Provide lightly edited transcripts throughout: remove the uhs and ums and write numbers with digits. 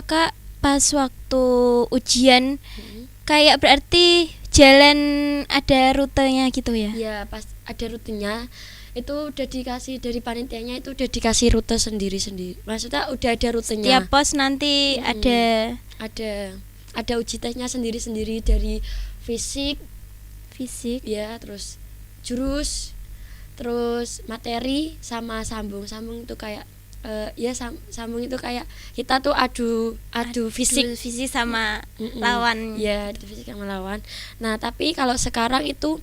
kakak pas waktu ujian kayak berarti jalan ada rutenya gitu ya? Ya pas ada rutenya itu udah dikasih dari panitianya, itu udah dikasih rute sendiri-sendiri. Maksudnya udah ada rutenya. Tiap pos nanti ada uji tesnya sendiri-sendiri dari fisik ya, terus jurus, terus materi sama sambung itu kayak sambung itu kayak kita tuh adu fisik sama lawan. Ya, adu fisik sama lawan. Nah, tapi kalau sekarang itu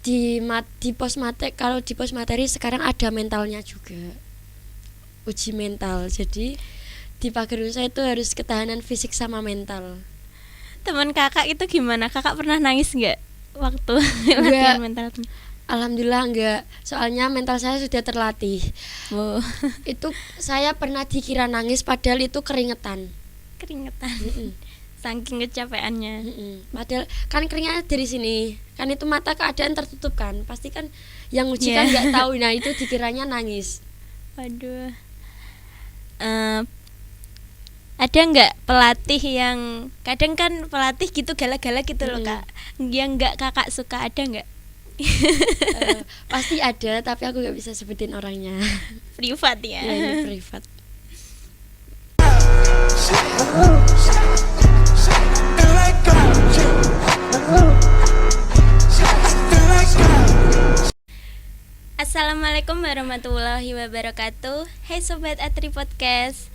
di pos materi sekarang ada mentalnya juga. Uji mental. Jadi di Pagernusa itu harus ketahanan fisik sama mental. Teman kakak itu gimana? Kakak pernah nangis nggak waktu latihan mental? Alhamdulillah enggak. Soalnya mental saya sudah terlatih. Wow. Itu saya pernah dikira nangis padahal itu keringetan. Saking kecapeannya. Padahal kan keringatnya dari sini. Kan itu mata keadaan tertutup kan. Pasti kan yang uji kan enggak tahu. Nah, itu dikiranya nangis. Waduh. Ada nggak pelatih yang kadang kan pelatih gitu galak-galak gitu loh Kak, yang nggak kakak suka, ada nggak? Pasti ada, tapi aku nggak bisa sebutin orangnya. Privat ya. Ya, ini privat. Assalamualaikum warahmatullahi wabarakatuh. Hai Sobat Atri Podcast.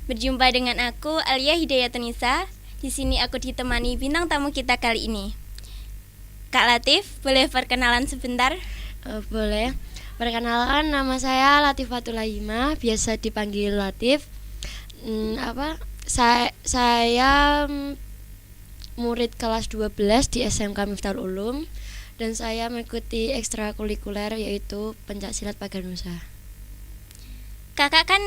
Berjumpa dengan aku Alia Hidayatunisa. Di sini aku ditemani bintang tamu kita kali ini. Kak Latif, boleh perkenalan sebentar? Boleh. Perkenalkan, nama saya Latifatul Lahimah, biasa dipanggil Latif. Saya murid kelas 12 di SMK Miftahul Ulum, dan saya mengikuti ekstrakurikuler yaitu pencaksilat Pagernusa. Kakak kan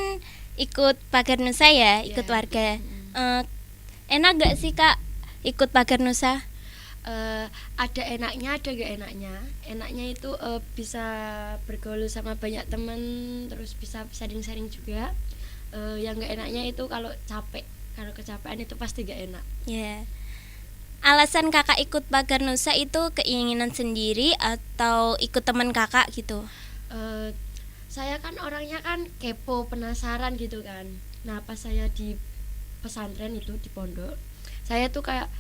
ikut Pagernusa ya, ikut warga. Enak gak sih Kak ikut Pagernusa? Ada enaknya, ada gak enaknya. Enaknya itu bisa bergaul sama banyak teman, terus bisa sharing-sharing juga. Yang gak enaknya itu kalau capek, kalau kecapean itu pasti gak enak. Ya. Alasan kakak ikut Pagernusa itu keinginan sendiri atau ikut teman kakak gitu? Saya kan orangnya kan kepo, penasaran gitu kan. Nah, pas saya di pesantren itu di pondok, saya tuh kayak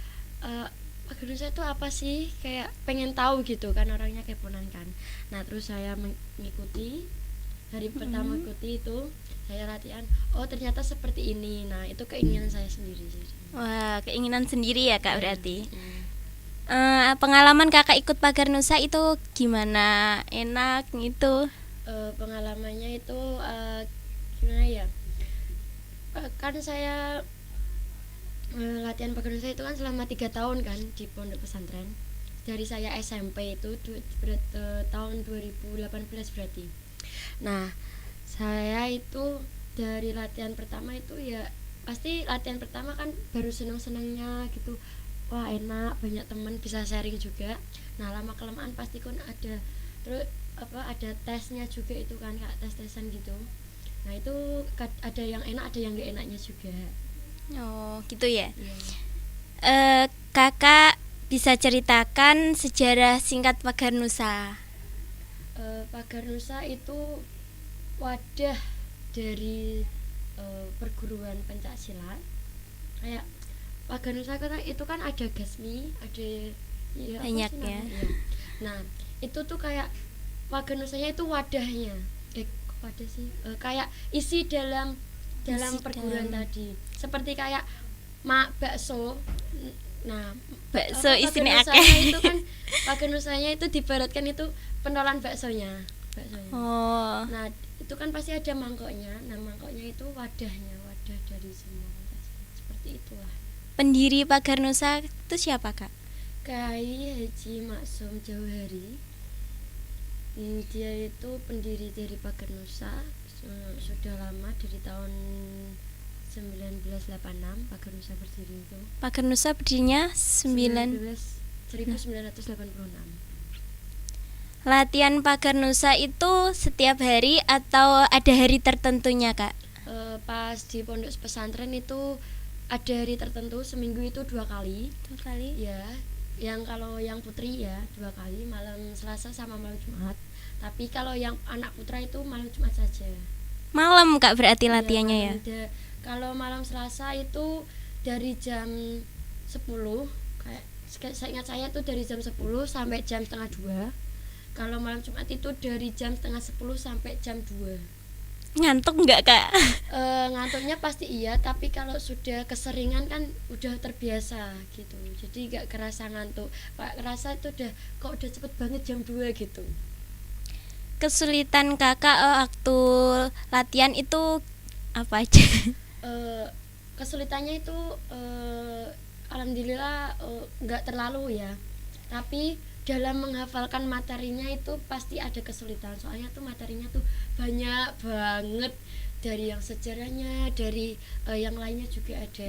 Pagernusa itu apa sih, kayak pengen tahu gitu kan, orangnya keponan kan. Nah, terus saya mengikuti, hari pertama ikuti itu saya latihan, oh ternyata seperti ini. Nah, itu keinginan saya sendiri sih. Wah, keinginan sendiri ya Kak berarti. Pengalaman kakak ikut Pagernusa itu gimana? Enak gitu? Pengalamannya itu gimana ya? Kan saya latihan Pagernusa itu kan selama 3 tahun kan di pondok pesantren. Dari saya SMP itu tahun 2018 berarti. Nah, saya itu dari latihan pertama itu ya pasti latihan pertama kan baru senang-senangnya gitu. Wah, enak, banyak teman, bisa sharing juga. Nah, lama kelamaan pasti kan ada terus ada tesnya juga itu kan, Kak, tes-tesan gitu. Nah, itu ada yang enak, ada yang gak enaknya juga. Oh, gitu ya. Kakak bisa ceritakan sejarah singkat Pagernusa? Pagernusa itu wadah dari perguruan pencaksilat. Kayak Pagernusa itu kan ada Gasmi, ada ya, banyak ya. Nah, itu tuh kayak Pagernusanya itu wadahnya. Wadah sih. Kayak isi dalam perguruan tadi. Seperti kayak bakso. Nah, bakso isinya akeh. Itu kan Pagernusanya itu dibaratkan itu pentolan baksonya. Oh. Nah, itu kan pasti ada mangkoknya. Nah, mangkoknya itu wadahnya, wadah dari semua. Seperti itulah. Pendiri Pagernusa itu siapa, Kak? Kiai Haji Maksum Jauhari. Dia itu pendiri dari Pagernusa, sudah lama, dari tahun 1986 Pagernusa berdiri itu. Pagernusa berdirinya 1986. Latihan Pagernusa itu setiap hari atau ada hari tertentunya, Kak? Pas di pondok pesantren itu ada hari tertentu seminggu itu 2 kali. 2 kali. Ya, yang kalau yang putri ya 2 kali, malam Selasa sama malam Jumat. Tapi kalau yang anak putra itu malam Jumat saja. Malam Kak berarti Iya, latihannya ya. Kalau malam Selasa itu dari jam 10, kayak saya ingat saya tuh dari jam 10 sampai jam setengah 2. Kalau malam Jumat itu dari jam setengah 10 sampai jam 2. Ngantuk nggak Kak? Ngantuknya pasti iya, tapi kalau sudah keseringan kan udah terbiasa gitu, jadi nggak kerasa ngantuk. Pak kerasa itu kok udah cepet banget jam 2 gitu. Kesulitan Kakak waktu latihan itu apa aja? Kesulitannya itu alhamdulillah nggak terlalu ya, tapi dalam menghafalkan materinya itu pasti ada kesulitan, soalnya tuh materinya tuh banyak banget, dari yang sejarahnya, dari yang lainnya juga ada.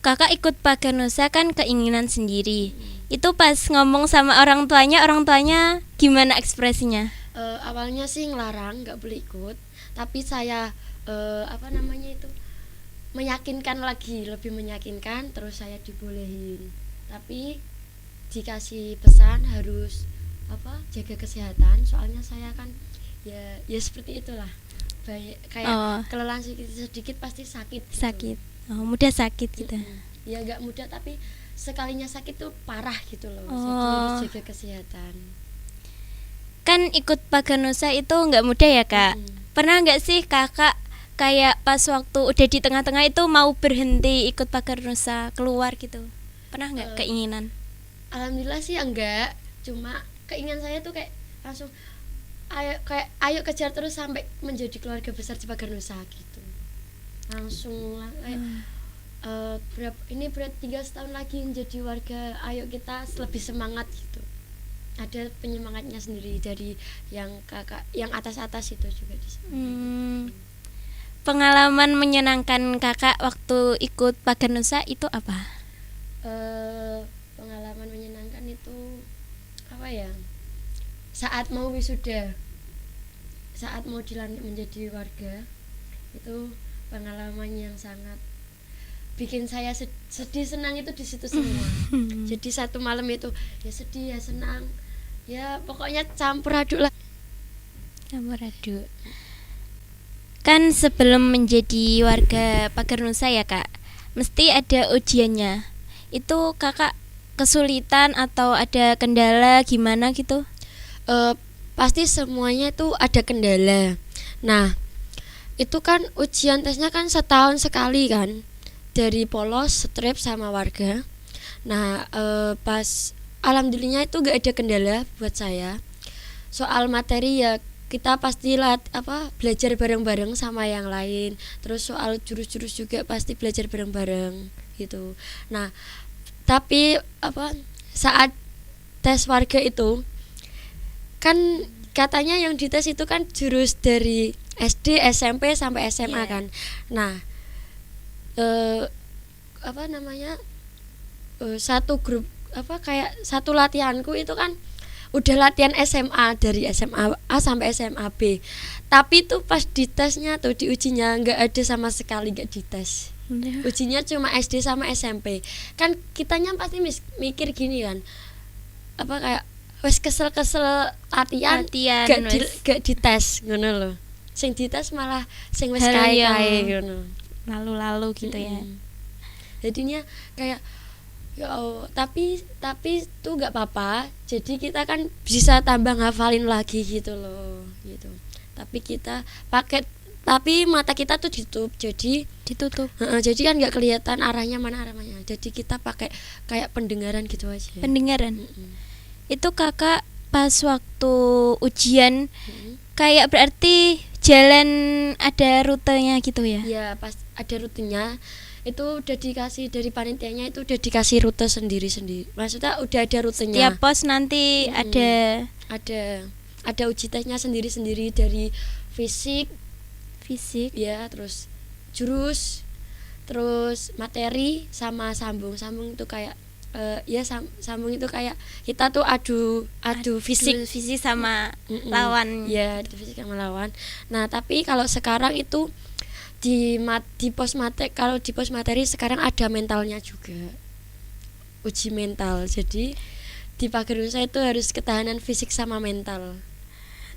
Kakak ikut Paganusa kan keinginan sendiri. Itu pas ngomong sama orang tuanya gimana ekspresinya? Awalnya sih ngelarang, nggak boleh ikut, tapi saya meyakinkan lagi, lebih meyakinkan, terus saya dibolehin. Tapi dikasih pesan harus jaga kesehatan, soalnya saya kan ya seperti itulah, kayak kelelahan sedikit pasti sakit gitu. Sakit. Mudah sakit gitu. Ya nggak mudah, tapi sekalinya sakit tuh parah gitu loh. Jadi harus jaga kesehatan. Kan ikut Paganusa itu nggak mudah ya Kak. Pernah nggak sih Kakak kayak pas waktu udah di tengah-tengah itu mau berhenti ikut Paganusa, keluar gitu? Pernah nggak keinginan? Alhamdulillah sih enggak, cuma keinginan saya tuh kayak langsung ayo kejar terus sampai menjadi keluarga besar di Paganusa gitu. Langsung berat 3 tahun lagi menjadi warga, ayo kita lebih semangat gitu. Ada penyemangatnya sendiri dari yang kakak yang atas itu juga di sana. Pengalaman menyenangkan Kakak waktu ikut Paganusa itu apa? Pengalaman menyenangkan itu apa ya? Saat mau wisuda, saat mau dilantik menjadi warga, itu pengalaman yang sangat bikin saya sedih senang itu di situ semua. Jadi satu malam itu ya sedih ya senang, ya pokoknya campur aduk lah. Campur aduk. Kan sebelum menjadi warga Paganusa ya Kak, mesti ada ujiannya. Itu Kakak kesulitan atau ada kendala gimana gitu? Pasti semuanya itu ada kendala. Nah, itu kan ujian tesnya kan setahun sekali kan, dari polos, strip sama warga. Nah, pas alhamdulillahnya itu gak ada kendala buat saya. Soal materi ya kita pasti belajar bareng-bareng sama yang lain. Terus soal jurus-jurus juga pasti belajar bareng-bareng gitu. Nah, tapi saat tes warga itu kan katanya yang dites itu kan jurus dari SD, SMP sampai SMA kan. Nah, satu grup kayak satu latihanku itu kan udah latihan SMA dari SMA A sampai SMA B. Tapi tuh pas ditesnya tuh di ujinya nggak ada sama sekali, nggak dites. Ujinya cuma SD sama SMP. Kan kitanya pasti mikir gini kan, kayak wes kesel-kesel latihan gak dites ngono loh. Sing dites malah sing wes kae ngono. Lalu-lalu gitu ya. Jadinya kayak ya Allah, tapi tuh nggak apa-apa. Jadi kita kan bisa tambah ngafalin lagi gitu loh, gitu. Tapi mata kita tuh ditutup. Jadi kan nggak kelihatan arahnya mana. Jadi kita pakai kayak pendengaran gitu aja. Pendengaran. Itu Kakak pas waktu ujian kayak berarti jalan ada rutenya gitu ya? Iya, pas ada rutenya. Itu udah dikasih dari panitianya, itu udah dikasih rute sendiri. Maksudnya udah ada rutenya. Setiap pos nanti ada uji tesnya sendiri dari fisik ya, terus jurus, terus materi sama sambung itu kayak sambung itu kayak kita tuh adu fisik sama lawan. Ya, adu fisik sama lawan. Nah, tapi kalau sekarang itu di pos materi, kalau di pos materi sekarang ada mentalnya juga, uji mental. Jadi di Pagernusa itu harus ketahanan fisik sama mental.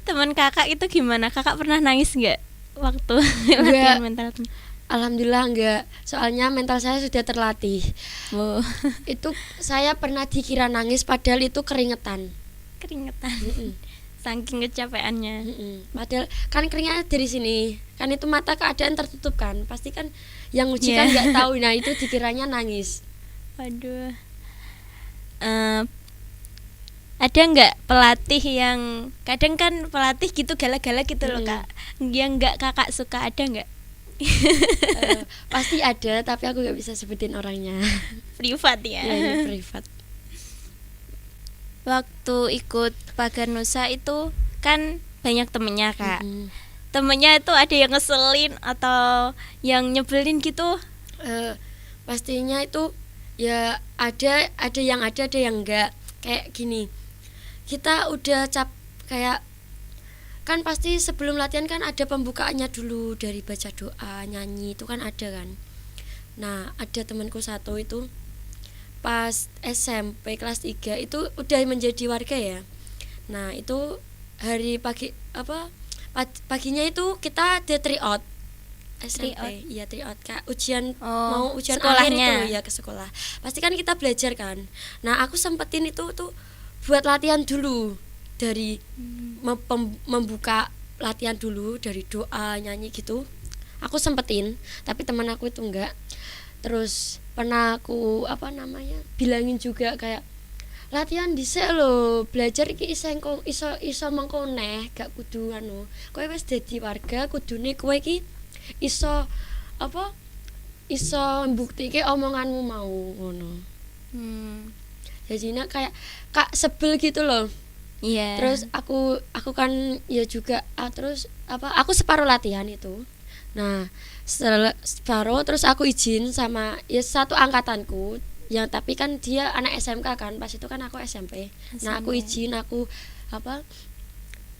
Teman kakak itu gimana? Kakak pernah nangis nggak waktu Enggak. latihan mental? Alhamdulillah enggak, soalnya mental saya sudah terlatih. Wow. Itu saya pernah dikira nangis padahal itu keringetan. Keringetan. Mm-mm. Saking kecapeannya. Padahal kan keringatnya dari sini, kan itu mata keadaan tertutup kan, pasti kan yang uji kan nggak tahu. Nah itu dikiranya nangis. Waduh. Ada nggak pelatih yang kadang kan pelatih gitu galak-galak gitu loh kak, yang nggak kakak suka, ada nggak? Pasti ada, tapi aku nggak bisa sebutin orangnya. Privat ya. Ya, ini privat. Waktu ikut Pagernusa itu kan banyak temennya kak. Temennya itu ada yang ngeselin atau yang nyebelin gitu? Pastinya itu ya ada yang ada yang enggak. Kayak gini, kita udah kayak kan pasti sebelum latihan kan ada pembukaannya dulu, dari baca doa, nyanyi, itu kan ada kan. Nah ada temanku satu itu pas SMP kelas 3 itu udah menjadi warga ya. Nah itu hari paginya itu kita ada tryout SMP. Iya tryout kak, ujian mau ujian sekolahnya. akhir itu ya ke sekolah. Pasti kan kita belajar kan. Nah aku sempetin itu tuh buat latihan dulu, dari membuka latihan dulu dari doa, nyanyi gitu. Aku sempetin, tapi teman aku itu enggak. Terus pernah aku bilangin juga kayak latihan dhisik lho, belajar iki iso mengko neh, gak kudu kowe wis dadi warga, kudune kowe iki iso mbuktike omonganmu mau ngono. Jadinya kayak kak sebel gitu loh. Iya. Terus aku kan ya juga terus aku separuh latihan itu. Nah separuh terus aku izin sama ya satu angkatanku, yang tapi kan dia anak SMK kan, pas itu kan aku SMP. Nah aku izin, aku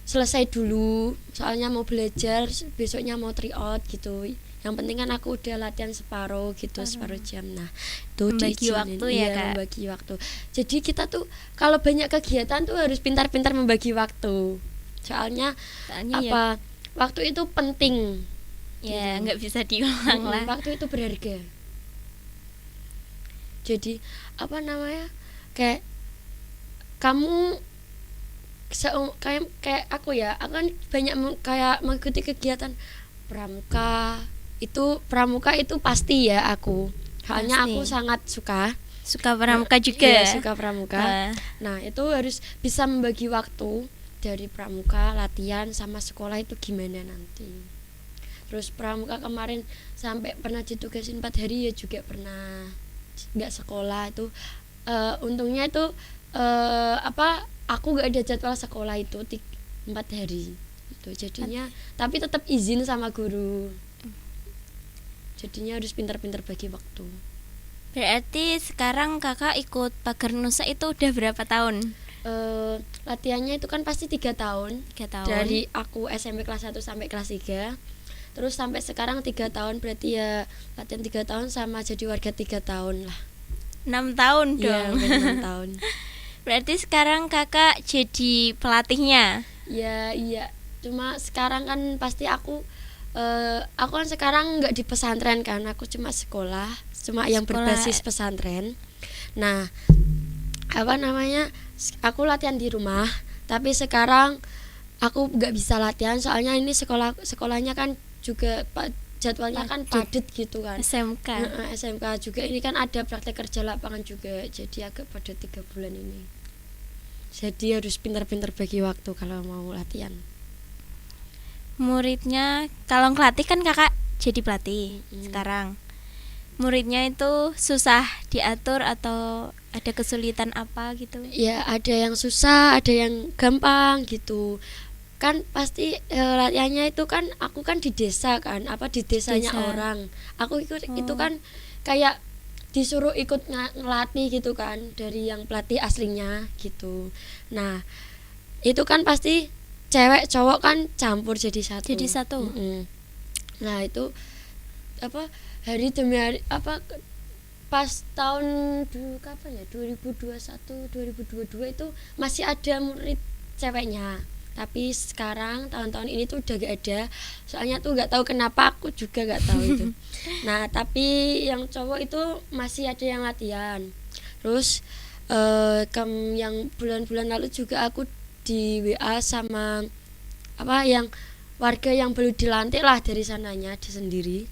selesai dulu soalnya mau belajar, besoknya mau tryout gitu. Yang penting kan aku udah latihan separuh gitu, separuh jam. Nah itu membagi waktu ya kak. Membagi waktu. Jadi kita tuh kalau banyak kegiatan tuh harus pintar-pintar membagi waktu. Soalnya waktu itu penting. Ya nggak bisa diulang lah. Waktu itu berharga. Jadi kayak kamu kayak aku ya, aku kan banyak kayak mengikuti kegiatan pramuka. Pramuka itu pasti ya aku. Soalnya aku sangat suka pramuka juga. Iya, suka pramuka. Nah, itu harus bisa membagi waktu dari pramuka, latihan sama sekolah itu gimana nanti. Terus pramuka kemarin sampai pernah ditugasin 4 hari ya juga pernah nggak sekolah itu. Untungnya itu aku nggak ada jadwal sekolah itu 4 hari itu jadinya, tapi tetap izin sama guru. Jadinya harus pintar-pintar bagi waktu. Berarti sekarang kakak ikut Pagernusa itu udah berapa tahun? Latihannya itu kan pasti 3 tahun. 3 tahun. Dari aku SMP kelas 1 sampai kelas 3. Terus sampai sekarang 3 tahun, berarti ya latihan 3 tahun sama jadi warga 3 tahun lah. 6 tahun dong. Iya, 6 tahun. Berarti sekarang kakak jadi pelatihnya? Ya iya. Cuma sekarang kan pasti aku kan sekarang nggak di pesantren kan, aku cuma sekolah yang berbasis pesantren. Nah aku latihan di rumah, tapi sekarang aku nggak bisa latihan soalnya ini sekolahnya kan juga jadwalnya kan padat gitu kan. SMK juga, ini kan ada praktek kerja lapangan juga, jadi agak padat 3 bulan ini. Jadi harus pintar-pintar bagi waktu kalau mau latihan. Muridnya, kalau ngelatih kan kakak jadi pelatih. Sekarang muridnya itu susah diatur atau ada kesulitan apa gitu? Ya ada yang susah, ada yang gampang gitu. Kan pasti latihannya itu kan aku kan di desa kan, di desanya orang. Aku ikut itu kan kayak disuruh ikut ngelatih gitu kan, dari yang pelatih aslinya gitu. Nah itu kan pasti cewek cowok kan campur jadi satu. Jadi satu. Nah itu hari demi hari pas tahun dulu kapan ya 2021 2022 itu masih ada murid ceweknya, tapi sekarang tahun-tahun ini tuh udah gak ada, soalnya tuh nggak tahu kenapa, aku juga nggak tahu itu. Nah tapi yang cowok itu masih ada yang latihan. Terus yang bulan-bulan lalu juga aku di WA sama yang warga yang baru dilantik lah dari sananya, dia sendiri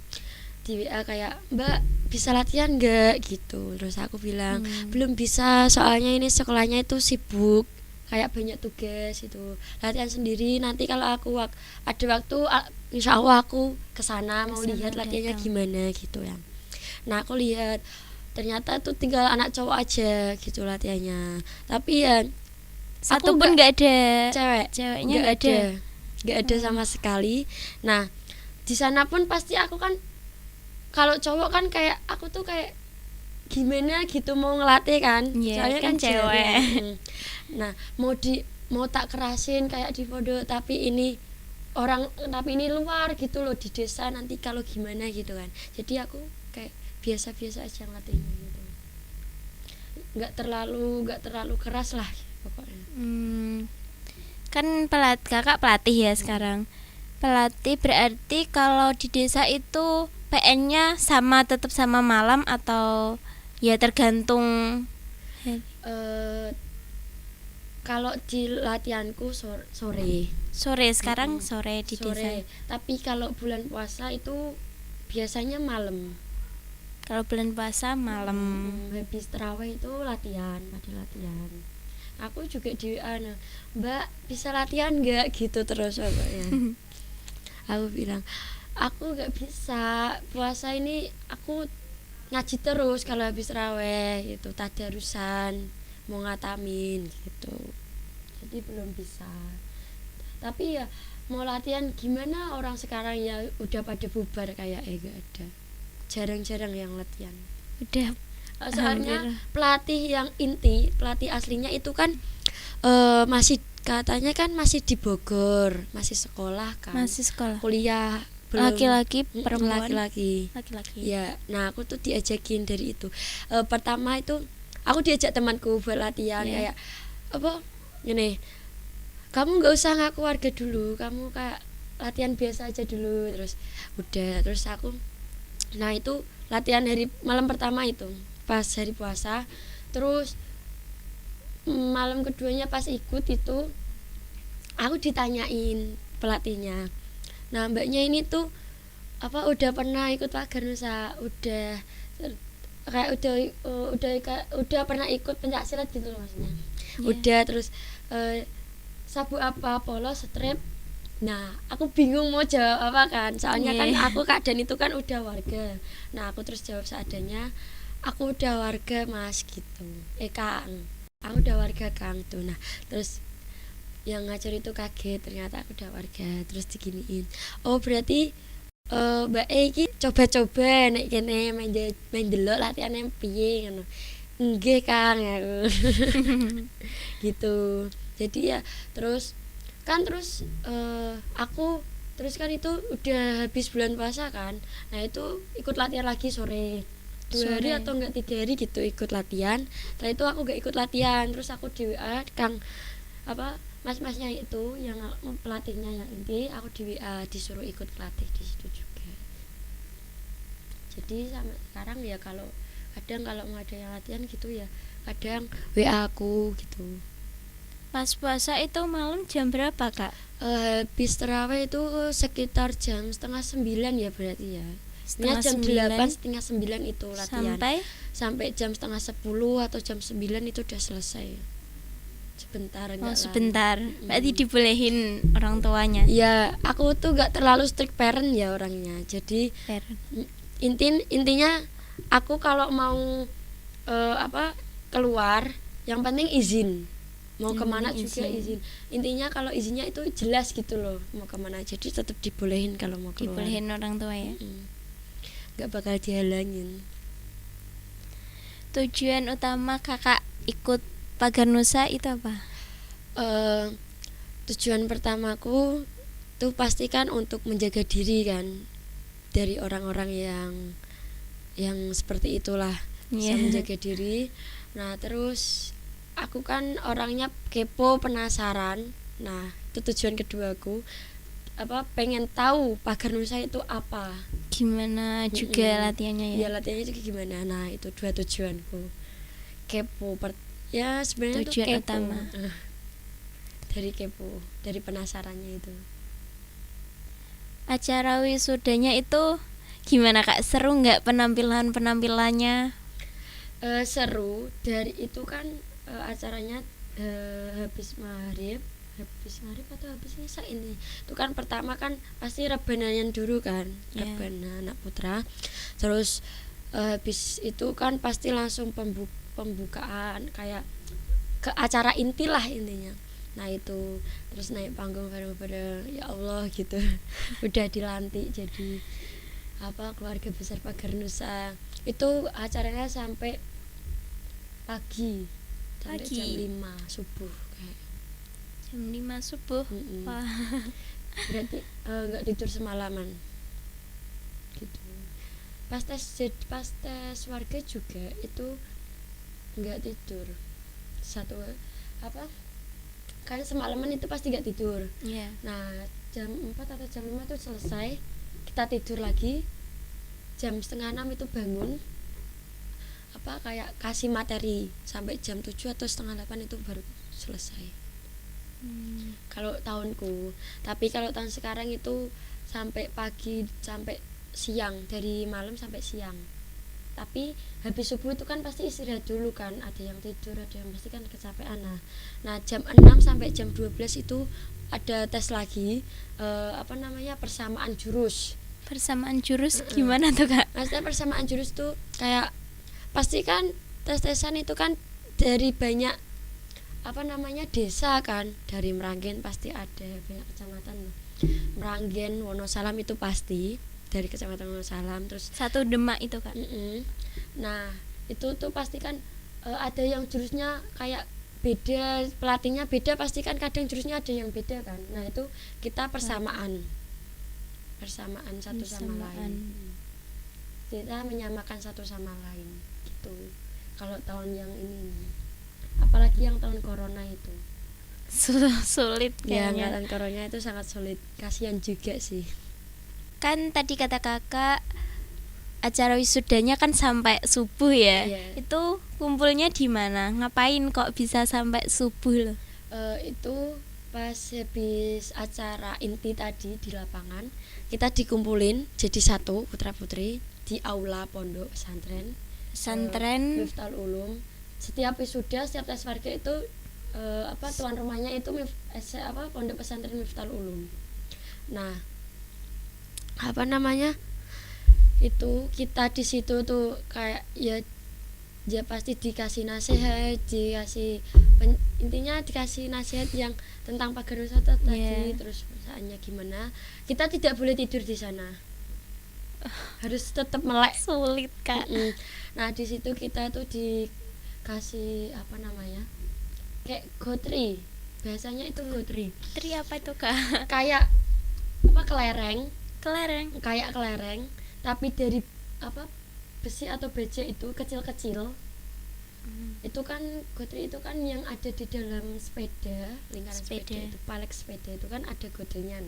di WA kayak, Mbak bisa latihan nggak gitu. Terus aku bilang belum bisa, soalnya ini sekolahnya itu sibuk, kayak banyak tugas itu, latihan sendiri, nanti kalau aku ada waktu insya Allah aku kesana mau lihat latihannya gimana gitu ya. Nah aku lihat ternyata tuh tinggal anak cowok aja gitu latihannya, tapi ya satu pun nggak ada ceweknya, nggak ada sama sekali. Nah di sana pun pasti aku kan, kalau cowok kan kayak aku tuh kayak gimana gitu mau ngelatih kan, soalnya kan cewek. Nah mau tak kerasin kayak di foto, tapi ini luar gitu loh, di desa, nanti kalau gimana gitu kan. Jadi aku kayak biasa-biasa aja ngelatihnya gitu, nggak terlalu keras lah pokoknya. Kan kakak pelatih ya sekarang. Pelatih berarti kalau di desa itu PN-nya tetap sama malam atau ya tergantung? Kalau di latihanku sore sekarang sore di desa. Tapi kalau bulan puasa itu biasanya malam. Kalau bulan puasa malam. Habis tarawih itu latihan. Aku juga di Mbak bisa latihan nggak gitu terus pokoknya. Aku bilang aku nggak bisa, puasa ini aku ngaji terus kalau habis tarawih itu, tadarusan mau ngatamin gitu, jadi belum bisa. Tapi ya mau latihan gimana, orang sekarang ya udah pada bubar kayak gak ada, jarang-jarang yang latihan udah. Soalnya pelatih aslinya itu kan masih katanya kan masih di Bogor, masih sekolah, kuliah belum. Laki-laki perempuan? Laki-laki ya. Nah aku tuh diajakin dari itu, pertama itu aku diajak temanku buat latihan, kayak gini, kamu nggak usah ngaku warga dulu, kamu kayak latihan biasa aja dulu. Terus aku, nah itu latihan hari malam pertama itu pas hari puasa. Terus malam keduanya pas ikut itu aku ditanyain pelatihnya, nah mbaknya ini tuh udah pernah ikut Pagar Nusa, udah pernah ikut pencak silat gitu loh maksudnya. Udah. Terus sabuk apa, polo, strap. Nah aku bingung mau jawab apa kan, soalnya kan aku keadaan itu kan udah warga. Nah aku terus jawab seadanya, aku udah warga mas gitu, Kang, aku udah warga Kang tuh. Nah terus yang ngajar itu kaget, ternyata aku udah warga. Terus diginiin, oh berarti Mbak iki coba-coba nek kene main delok latihane piye ngono. Nggih Kang aku. Gitu. Jadi ya terus aku terus kan itu udah habis bulan puasa kan. Nah itu ikut latihan lagi sore. 2 hari atau enggak 3 hari gitu ikut latihan. Setelah itu aku enggak ikut latihan, terus aku di WA Kang mas-masnya itu yang pelatihnya yang inti, aku di WA disuruh ikut pelatih di situ juga. Jadi sampai sekarang ya kalau mau ada yang latihan gitu ya kadang WA aku gitu. Pas puasa itu malam jam berapa Kak? Habis tarawih itu sekitar jam 8:30 ya berarti ya. Jam 8 8:30 itu latihan. Sampai jam 9:30 atau jam 9 itu udah selesai. Sebentar. Berarti dibolehin orang tuanya. Ya, aku tuh gak terlalu strict parent ya orangnya. Jadi intinya aku kalau mau keluar, yang penting izin. Mau kemana juga izin. Intinya kalau izinnya itu jelas gitu loh, mau kemana. Jadi tetap dibolehin kalau mau keluar. Dibolehin orang tua ya. Gak bakal dihalangin. Tujuan utama kakak ikut Pagar Nusa itu apa? Tujuan pertamaku tuh pastikan untuk menjaga diri kan. dari orang-orang yang seperti itulah, bisa menjaga diri. Nah terus aku kan orangnya kepo, penasaran. Nah itu tujuan keduaku, pengen tahu pagar nusa itu apa, gimana juga latihannya ya. Ya latihannya juga gimana. Nah itu dua tujuanku, kepo ya sebenarnya itu tujuan kepo utama. Dari kepo, dari penasarannya itu. Acara wisudanya itu gimana Kak, seru nggak penampilannya? Seru. Dari itu kan acaranya habis maghrib atau habis isya ini. Itu kan pertama kan pasti rebananan dulu kan, rebana anak putra. Terus habis itu kan pasti langsung pembukaan kayak ke acara inti lah intinya. Nah itu terus naik panggung bareng-bareng, ya Allah gitu. Udah dilantik jadi keluarga besar Pagar Nusa. Itu acaranya sampai pagi. Sampai jam 5 subuh kayak. Jam 5 subuh. Wah. Berarti enggak tidur semalaman. Gitu. Pas tes warga juga itu enggak tidur. Kan semalaman itu pasti enggak tidur. Yeah. Nah, jam 4 atau jam 5 itu selesai. Kita tidur lagi. Jam 5:30 itu bangun. Kayak kasih materi sampai jam 7 atau 7:30 itu baru selesai. Kalau tahunku. Tapi kalau tahun sekarang itu sampai pagi sampai siang, dari malam sampai siang. Tapi habis subuh itu kan pasti istirahat dulu kan, ada yang tidur, ada yang pasti kan kecapean. Nah jam 6 sampai jam 12 itu ada tes lagi, persamaan jurus. Persamaan jurus gimana tuh Kak? Maksudnya persamaan jurus tuh kayak pasti kan tes-tesan itu kan dari banyak desa kan, dari Meranggen pasti ada banyak kecamatan. Meranggen, Wonosalam itu pasti dari kecamatan Wonosalam, terus satu Demak itu kan. Nah itu tuh pasti kan ada yang jurusnya kayak beda, pelatihnya beda, pasti kan kadang jurusnya ada yang beda kan. Nah itu kita persamaan satu sama lain, kita menyamakan satu sama lain gitu. Kalau tahun yang ini, apalagi yang tahun corona itu sulit kayaknya. Ya, tahun corona itu sangat sulit, kasihan juga sih. Kan tadi kata kakak acara wisudanya kan sampai subuh ya. Itu kumpulnya di mana? Ngapain kok bisa sampai subuh loh? Itu pas habis acara inti tadi di lapangan, kita dikumpulin jadi satu putra putri di aula pondok pesantren Miftahul Ulum. Setiap wisuda, setiap tes warga itu tuan rumahnya itu pondok pesantren Miftahul Ulum. Nah itu kita di situ tuh kayak ya pasti dikasih nasihat, intinya dikasih nasihat yang tentang Pagar Nusa tadi. Terus perasaannya gimana, kita tidak boleh tidur di sana, harus tetap melek. Sulit Kak. Nah di situ kita tuh dikasih kayak gotri, biasanya itu gotri. Tri apa itu Kak? Kayak kelereng, kayak kelereng tapi dari besi atau baja itu kecil-kecil. Itu kan gotri itu kan yang ada di dalam sepeda, lingkaran sepeda itu, palek sepeda itu kan ada gotrinya.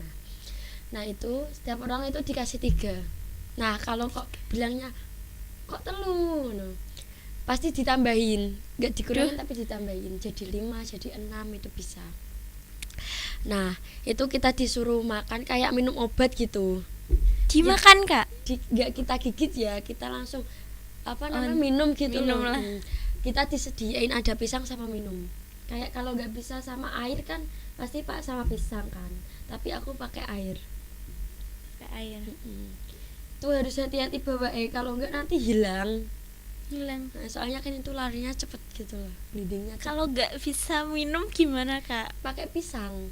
Nah itu setiap orang itu dikasih 3. Nah kalau kok bilangnya kok telu, pasti ditambahin, nggak dikurangin tapi ditambahin jadi 5, jadi 6 itu bisa. Nah itu kita disuruh makan kayak minum obat gitu. Dimakan Kak? Nggak kita gigit ya, kita langsung minum gitu. Minum lah. Kita disediain ada pisang sama minum. Kayak kalau nggak bisa sama air kan pasti Pak sama pisang kan, tapi aku pakai air. Tuh harus hati-hati bawa kalau nggak nanti hilang. Nah, soalnya kan itu larinya cepet gitu loh, bleedingnya. Kalau nggak bisa minum gimana Kak? Pakai pisang,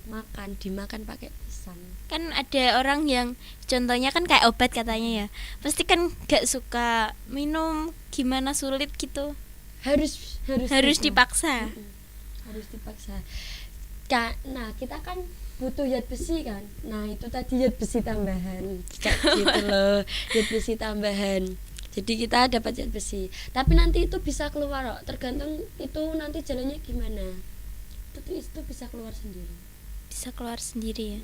dimakan pakai pisang. Kan ada orang yang contohnya kan kayak obat katanya ya, pasti kan nggak suka minum, gimana sulit gitu. Harus dipaksa. Harus dipaksa. Nah kita kan butuh yat besi kan. Nah itu tadi yat besi tambahan kayak gitu loh, yat besi tambahan. Jadi kita dapat yat besi, tapi nanti itu bisa keluar kok, tergantung itu nanti jalannya gimana. Itu bisa keluar sendiri. Bisa keluar sendiri ya.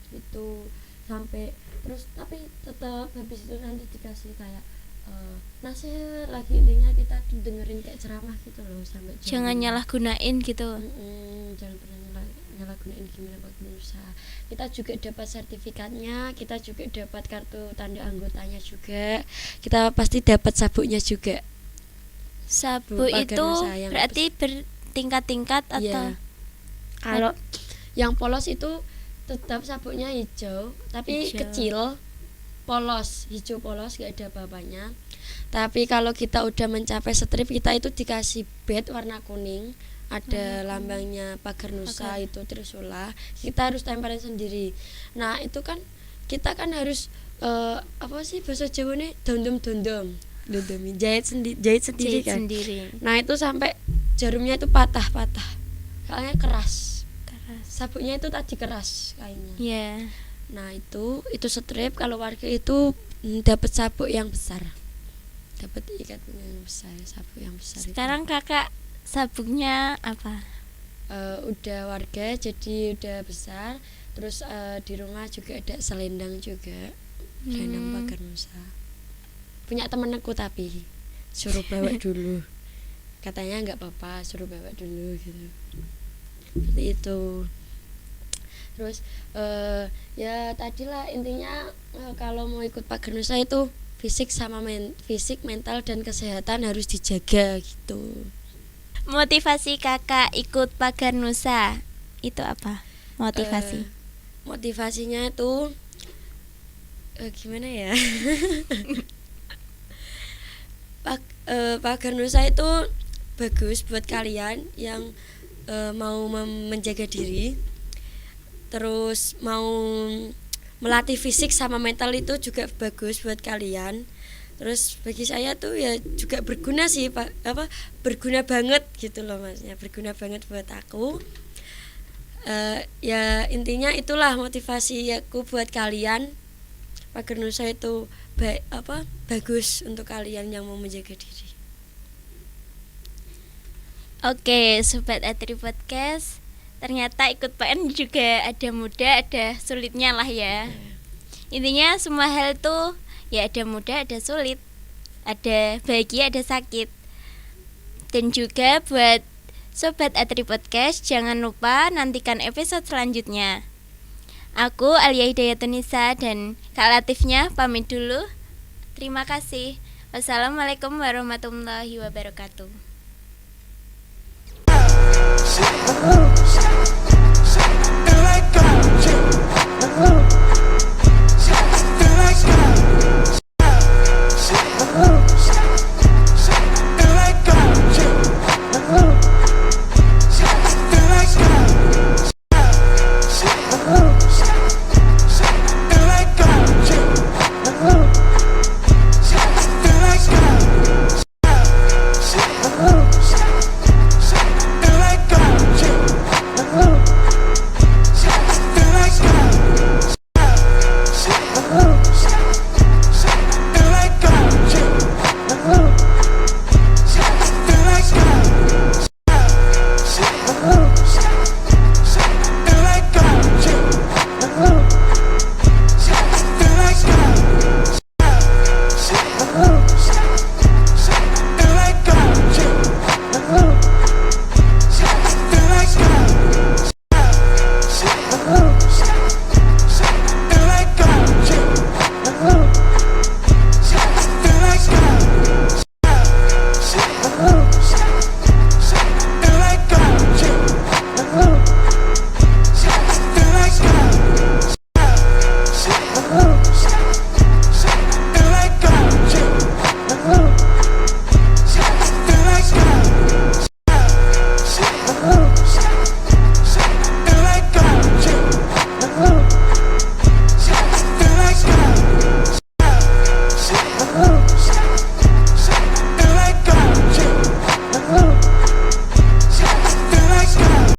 Itu sampai terus, tapi tetap habis itu nanti dikasih kayak nasihat lagi, intinya kita dengerin kayak ceramah gitu loh sampai Jangan nyalahgunain gitu. Jangan pernah nyalahgunain gimana berusaha. Kita juga dapat sertifikatnya, kita juga dapat kartu tanda anggotanya juga, kita pasti dapat sabuknya juga. Sabuk itu berarti bertingkat-tingkat atau kalau yang polos itu tetap sabuknya hijau tapi kecil, polos, hijau polos, gak ada apa-apanya. Tapi kalau kita udah mencapai strip, kita itu dikasih badge warna kuning, ada lambangnya Pagar Nusa, itu Trisula, kita harus tempelin sendiri. Nah itu kan kita kan harus apa sih bahasa Jawa nih, dondom jahit sendiri kan. Nah itu sampai jarumnya itu patah soalnya keras. Sabuknya itu tadi keras kayaknya. Nah itu strip. Kalau warga itu dapat sabuk yang besar, dapat ikatan yang besar, sabuk yang besar. Sekarang itu. Kakak sabuknya apa? Udah warga jadi udah besar. Terus di rumah juga ada selendang juga, selendang Pagar Nusa. Punya temen aku tapi suruh bawa dulu. Katanya nggak apa-apa, suruh bawa dulu gitu. Seperti itu. Terus ya tadilah intinya kalau mau ikut Pagar Nusa itu fisik sama fisik, mental dan kesehatan harus dijaga gitu. Motivasi kakak ikut Pagar Nusa itu apa? Motivasinya itu gimana ya? Pagar Nusa itu bagus buat kalian yang mau menjaga diri, terus mau melatih fisik sama mental, itu juga bagus buat kalian. Terus bagi saya tuh ya juga berguna sih, berguna banget gitu loh maksudnya, berguna banget buat aku. Ya intinya itulah motivasi aku buat kalian. Pagar Nusa itu bagus untuk kalian yang mau menjaga diri. Oke, Sobat Atri Podcast, ternyata ikut PN juga ada mudah, ada sulitnya lah ya. Intinya semua hal tuh ya ada mudah, ada sulit, ada bahagia, ada sakit. Dan juga buat Sobat Atri Podcast, jangan lupa nantikan episode selanjutnya. Aku Alia Hidayatun-Nisa dan Kak Latifnya pamit dulu. Terima kasih. Wassalamualaikum warahmatullahi wabarakatuh. Oh.